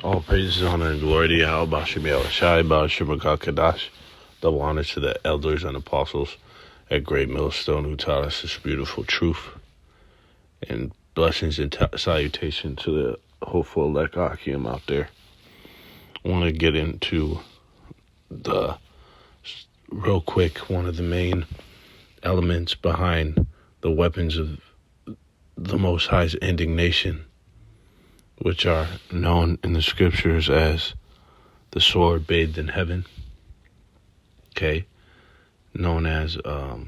All praises, honor, and glory to Yahweh, Bashem Yahushai, Bashem Kadash. Double honor to the elders and apostles at Great Millstone who taught us this beautiful truth. And blessings and salutation to the hopeful elect Akim out there. I want to get into real quick, one of the main elements behind the weapons of the Most High's indignation, which are known in the scriptures as the sword bathed in heaven, okay, known as the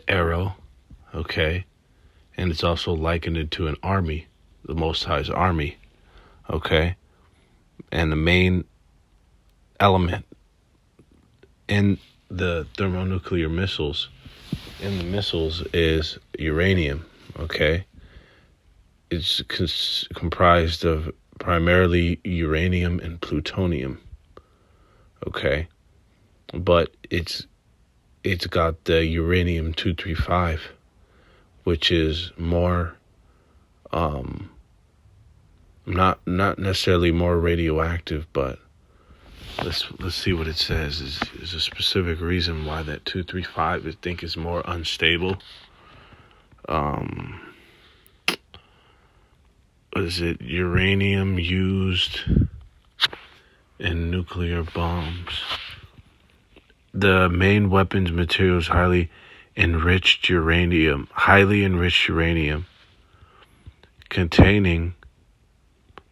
arrow, okay, and it's also likened to an army, the Most High's army, okay, and the main element in the thermonuclear missiles, in the missiles, is uranium, okay. It's comprised of primarily uranium and plutonium, okay? But it's got the uranium-235, which is more, not necessarily more radioactive, but let's see what it says. Is a specific reason why that 235 I think is more unstable. Is it uranium used in nuclear bombs? The main weapons materials highly enriched uranium, containing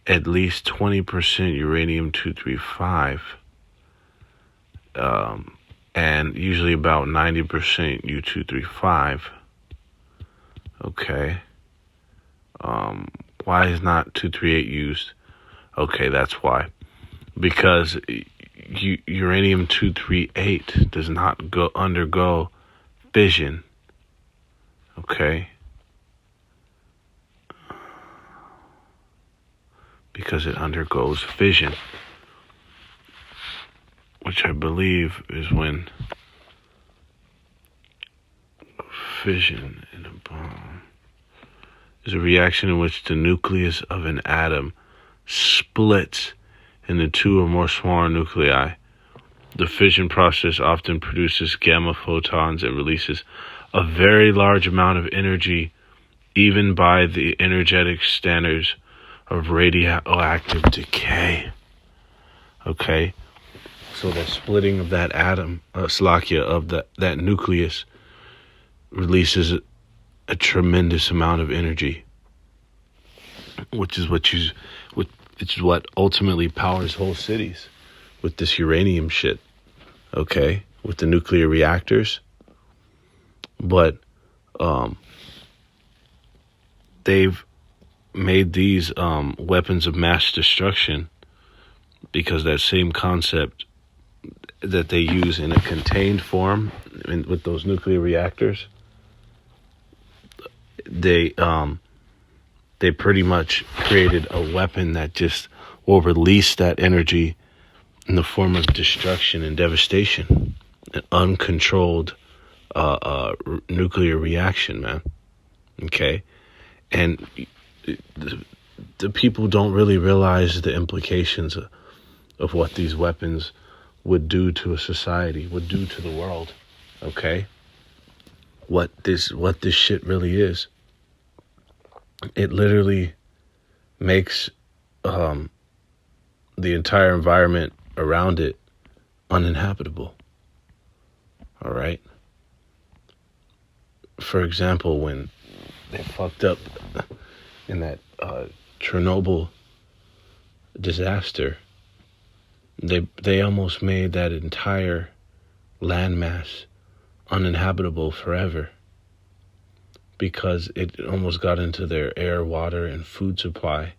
at least 20% uranium-235, and usually about 90% U-235. Okay. Why is not 238 used? Okay, that's why. Because uranium-238 does not undergo fission. Okay? Because it undergoes fission, which I believe is when fission in a bomb is a reaction in which the nucleus of an atom splits into two or more smaller nuclei. The fission process often produces gamma photons and releases a very large amount of energy, even by the energetic standards of radioactive decay. Okay? So the splitting of that atom, of that nucleus, releases a tremendous amount of energy, which is what ultimately powers whole cities with this uranium shit, okay, with the nuclear reactors. But they've made these weapons of mass destruction because that same concept that they use in a contained form with those nuclear reactors, they pretty much created a weapon that just will release that energy in the form of destruction and devastation, an uncontrolled nuclear reaction, man. Okay, and the people don't really realize the implications of what these weapons would do to a society, would do to the world. Okay, what this shit really is. It literally makes the entire environment around it uninhabitable. All right? For example, when they fucked up in that Chernobyl disaster, they almost made that entire landmass uninhabitable forever, because it almost got into their air, water, and food supply.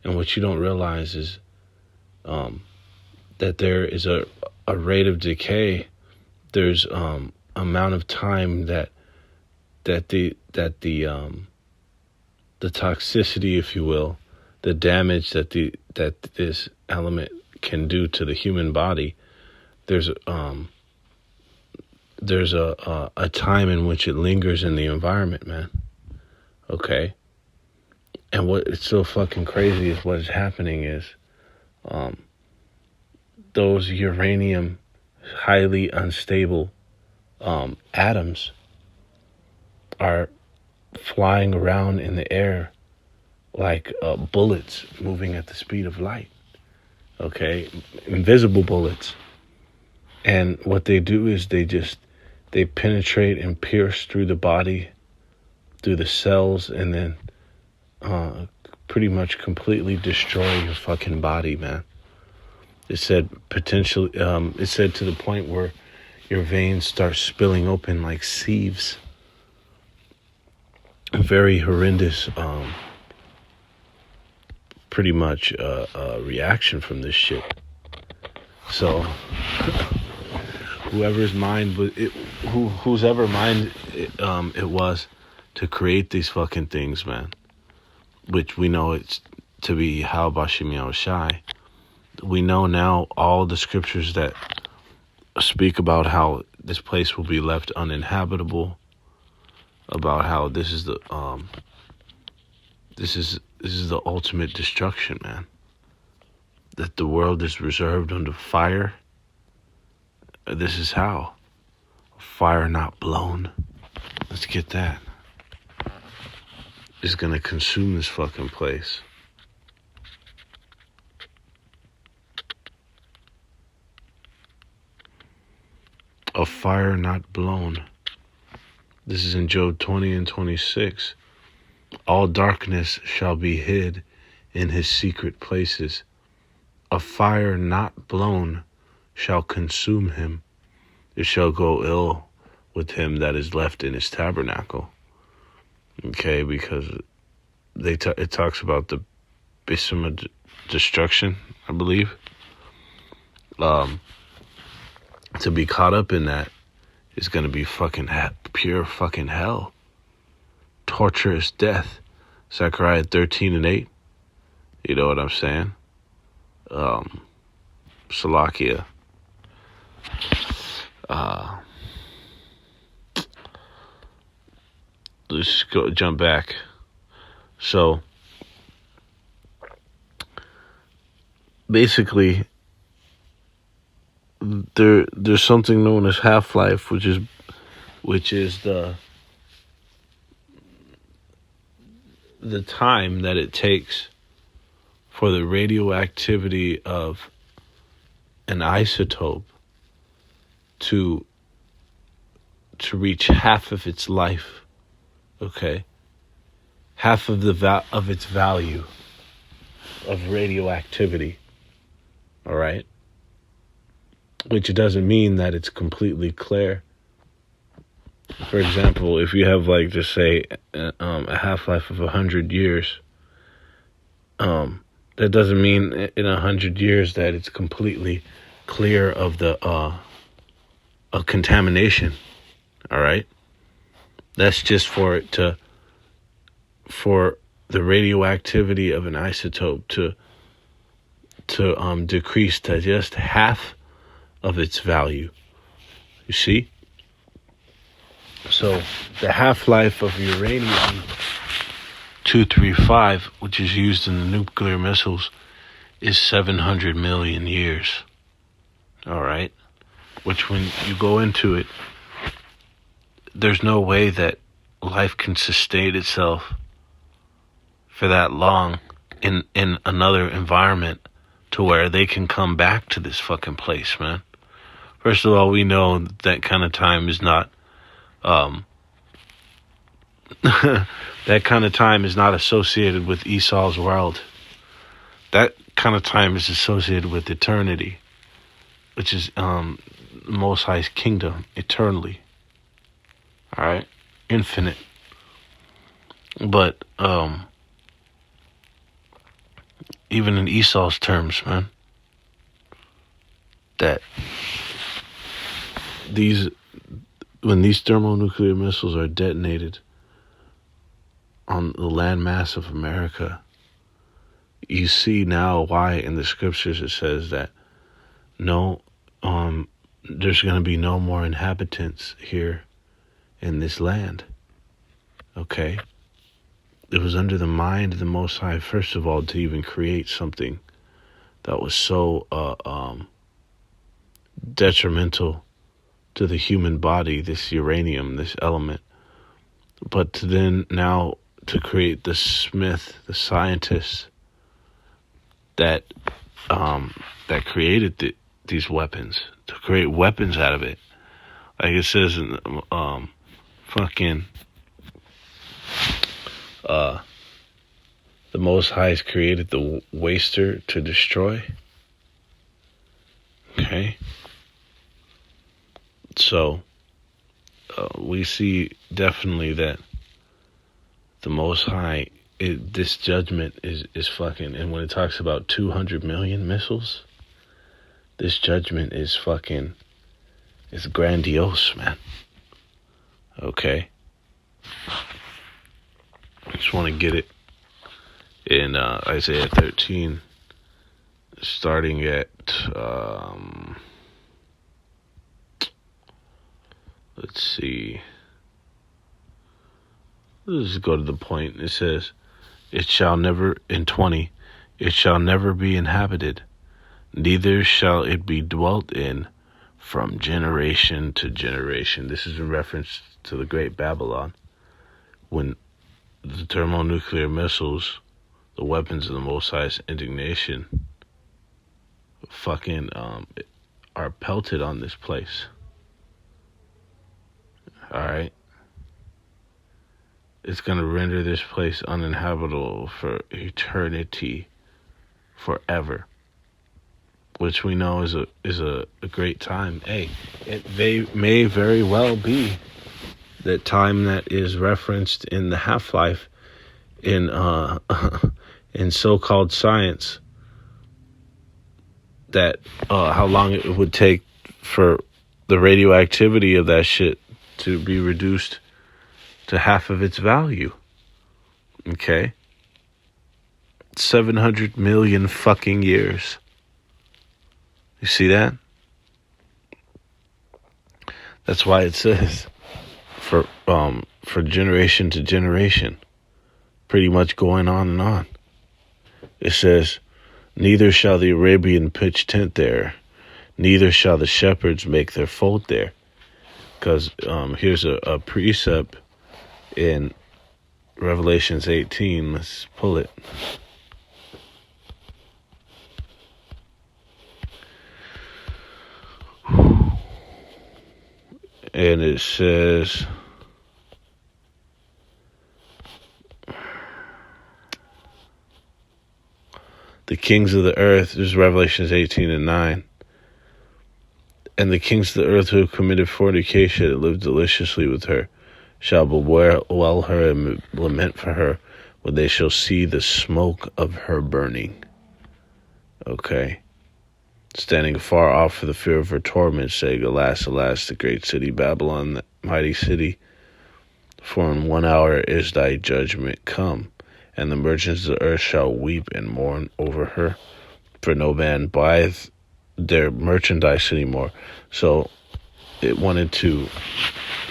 And what you don't realize is that there is a rate of decay. There's amount of time that the toxicity, if you will, the damage that this element can do to the human body. There's a time in which it lingers in the environment, man. Okay? And what it's so fucking crazy is what is happening is those uranium, highly unstable atoms are flying around in the air like bullets moving at the speed of light. Okay, invisible bullets. And what they do is they penetrate and pierce through the body, through the cells, and then pretty much completely destroy your fucking body, man. It said potentially. It said to the point where your veins start spilling open like sieves. A very horrendous, pretty much reaction from this shit. So, whose ever mind it was to create these fucking things, man, which we know it's to be How Bashim Yahushai. We know now all the scriptures that speak about how this place will be left uninhabitable, about how this is the ultimate destruction, man. That the world is reserved unto fire. This is how. Fire not blown. Let's get that. Is gonna consume this fucking place. A fire not blown. This is in Job 20 and 26. All darkness shall be hid in his secret places. A fire not blown shall consume him. It shall go ill with him that is left in his tabernacle. Okay, because it talks about the Bisma destruction, I believe. To be caught up in that is going to be fucking pure fucking hell. Torturous death. Zechariah 13 and 8. You know what I'm saying? Salakia. Let's jump back. So, basically, there's something known as half-life, which is the time that it takes for the radioactivity of an isotope to reach half of its life. Okay, half of of its value of radioactivity. All right. Which doesn't mean that it's completely clear. For example, if you have, like, just say a half-life of 100 years, that doesn't mean in 100 years that it's completely clear of the of contamination. All right, that's just for the radioactivity of an isotope to decrease to just half of its value. You see? So the half-life of uranium-235, which is used in the nuclear missiles, is 700 million years. All right? Which, when you go into it, there's no way that life can sustain itself for that long in another environment to where they can come back to this fucking place, man. First of all, we know that kind of time is not, that kind of time is not associated with Esau's world. That kind of time is associated with eternity, which is Most High's kingdom, eternally. All right, infinite. But even in Esau's terms, man, that when these thermonuclear missiles are detonated on the landmass of America, you see now why in the scriptures it says that there's going to be no more inhabitants here in this land. Okay? it was under the mind of the Most High, first of all, to even create something that was so detrimental to the human body, this uranium, this element. But to then now to create the smith, the scientist that that created these weapons, to create weapons out of it. Like it says in fucking the Most High has created the waster to destroy. Okay. So we see definitely that the Most High, this judgment is fucking, and when it talks about 200 million missiles, this judgment is fucking, it's grandiose, man. Okay. I just want to get it in Isaiah 13, starting at, let's see. Let's just go to the point. It says, it shall never, in 20, it shall never be inhabited, neither shall it be dwelt in from generation to generation. This is in reference to the Great Babylon, when the thermonuclear missiles, the weapons of the Most High's indignation, fucking are pelted on this place. Alright? It's going to render this place uninhabitable for eternity, forever. Which we know is a great time. Hey, it may very well be that time that is referenced in the half-life in in so-called science, that how long it would take for the radioactivity of that shit to be reduced to half of its value. Okay? 700 million fucking years. You see that? That's why it says for generation to generation, pretty much going on and on. It says, neither shall the Arabian pitch tent there, neither shall the shepherds make their fold there. Because here's a precept in Revelations 18. Let's pull it. And it says, the kings of the earth, this is Revelations 18 and 9. And the kings of the earth who have committed fornication and lived deliciously with her shall bewail her and lament for her when they shall see the smoke of her burning. Okay. Standing far off for the fear of her torment, saying, alas, alas, the great city Babylon, the mighty city, for in 1 hour is thy judgment come, and the merchants of the earth shall weep and mourn over her, for no man buyeth their merchandise anymore. So it wanted to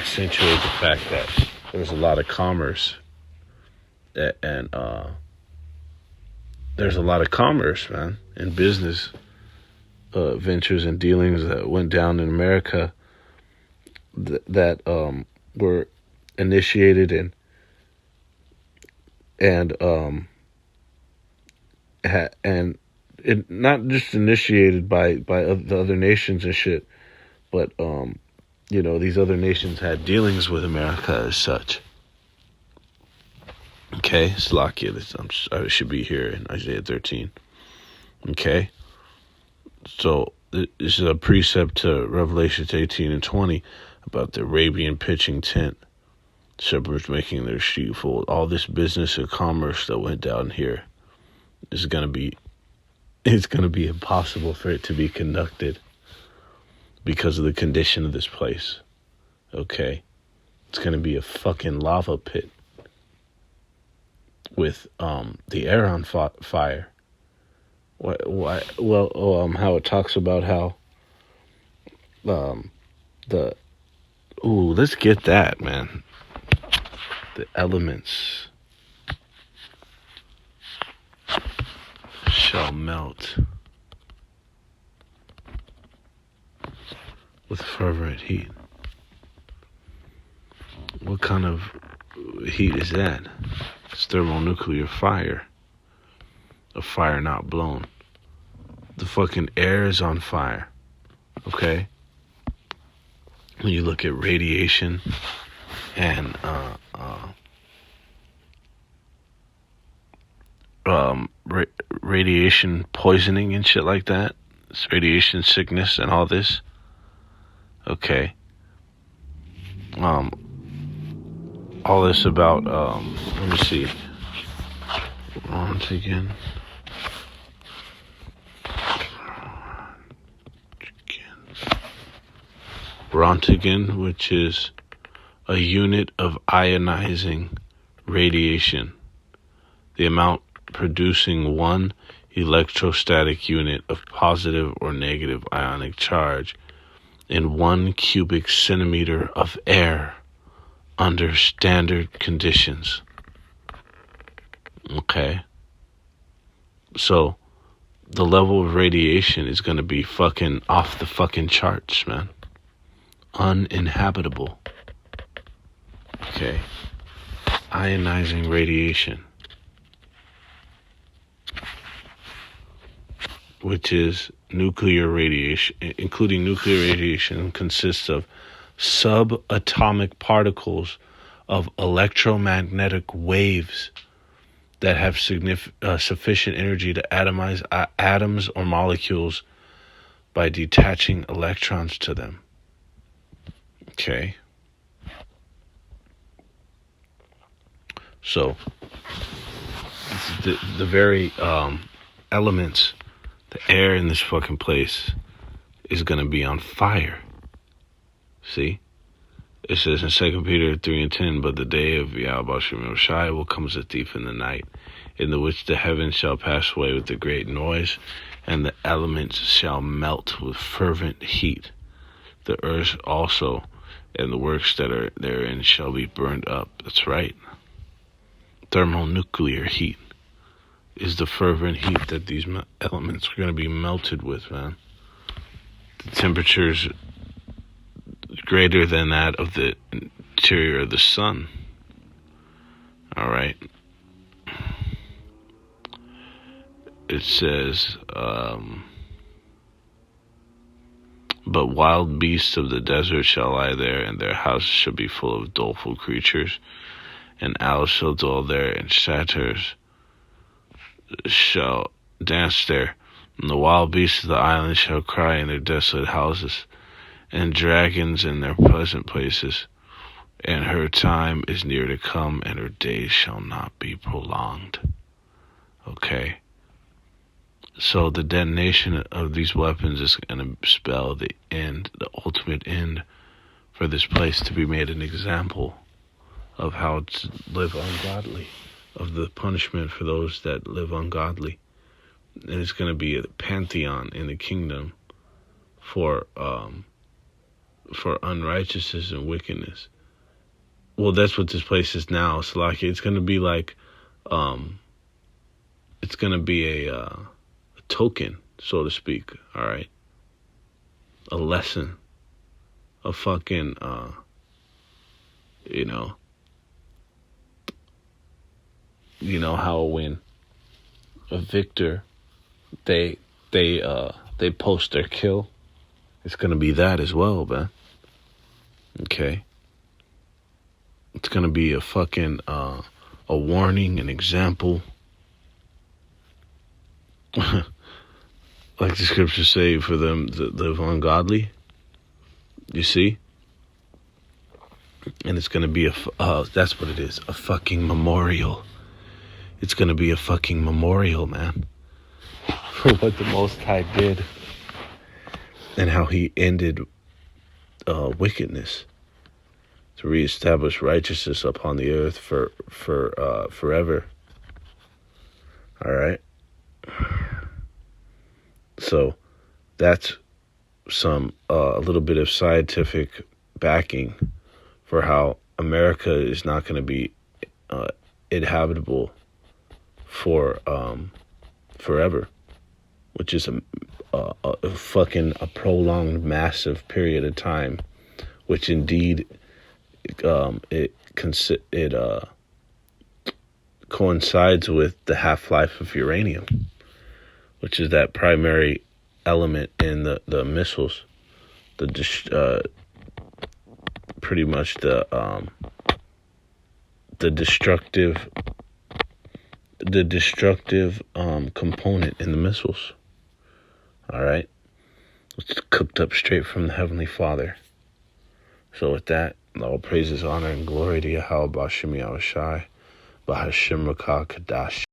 accentuate the fact that there was a lot of commerce, and there's a lot of commerce, man, and business ventures and dealings that went down in America that were initiated and it not just initiated by the other nations and shit, but these other nations had dealings with America as such. Okay, Slakia, I should be here in Isaiah 13. Okay. So this is a precept to Revelations 18 and 20 about the Arabian pitching tent, shepherds making their sheepfold. All this business and commerce that went down here is going to be impossible for it to be conducted because of the condition of this place. Okay? It's going to be a fucking lava pit with the air on fire. Why? Well, how it talks about how let's get that, man. The elements shall melt with fervent heat. What kind of heat is that? It's thermonuclear fire. A fire not blown. The fucking air is on fire. Okay? When you look at radiation and radiation poisoning and shit like that, it's radiation sickness and all this. Okay. All this about let me see. Once again. Rontgen, which is a unit of ionizing radiation, the amount producing one electrostatic unit of positive or negative ionic charge in 1 cubic centimeter of air under standard conditions. Okay? So, the level of radiation is going to be fucking off the fucking charts, man. Uninhabitable. Okay. Ionizing radiation, which is nuclear radiation, including nuclear radiation, consists of subatomic particles of electromagnetic waves that have sufficient energy to atomize atoms or molecules by detaching electrons to them. Okay. So, the very elements, the air in this fucking place is going to be on fire. See? It says in 2 Peter 3:10, but the day of Yahweh Shai will come as a thief in the night, in the which the heavens shall pass away with a great noise, and the elements shall melt with fervent heat. The earth also and the works that are therein shall be burned up. That's right. Thermonuclear heat is the fervent heat that these elements are going to be melted with, man. The temperature's greater than that of the interior of the sun. All right. It says, but wild beasts of the desert shall lie there, and their houses shall be full of doleful creatures, and owls shall dwell there, and satyrs shall dance there, and the wild beasts of the island shall cry in their desolate houses, and dragons in their pleasant places. And her time is near to come, and her days shall not be prolonged. Okay? So the detonation of these weapons is going to spell the end, the ultimate end for this place to be made an example of how to live ungodly, of the punishment for those that live ungodly. And it's going to be a pantheon in the kingdom for unrighteousness and wickedness. Well, that's what this place is now. So like, it's going to be like, it's going to be a token, so to speak. All right, a lesson, a fucking, you know how when a victor, they post their kill. It's gonna be that as well, man. Okay. It's gonna be a fucking a warning, an example. Like the scriptures say, for them that live ungodly. You see? And it's gonna be that's what it is, a fucking memorial. It's gonna be a fucking memorial, man, for what the Most High did and how he ended wickedness to reestablish righteousness upon the earth for forever. All right. So that's some a little bit of scientific backing for how America is not going to be inhabitable for forever. which is a fucking a prolonged, massive period of time, which indeed it coincides with the half-life of uranium, which is that primary element in the missiles, pretty much the destructive component in the missiles. All right, it's cooked up straight from the Heavenly Father. So with that, all praises, honor, and glory to Yahweh Bashim Yahushai, Bahashim Rakah Kadash.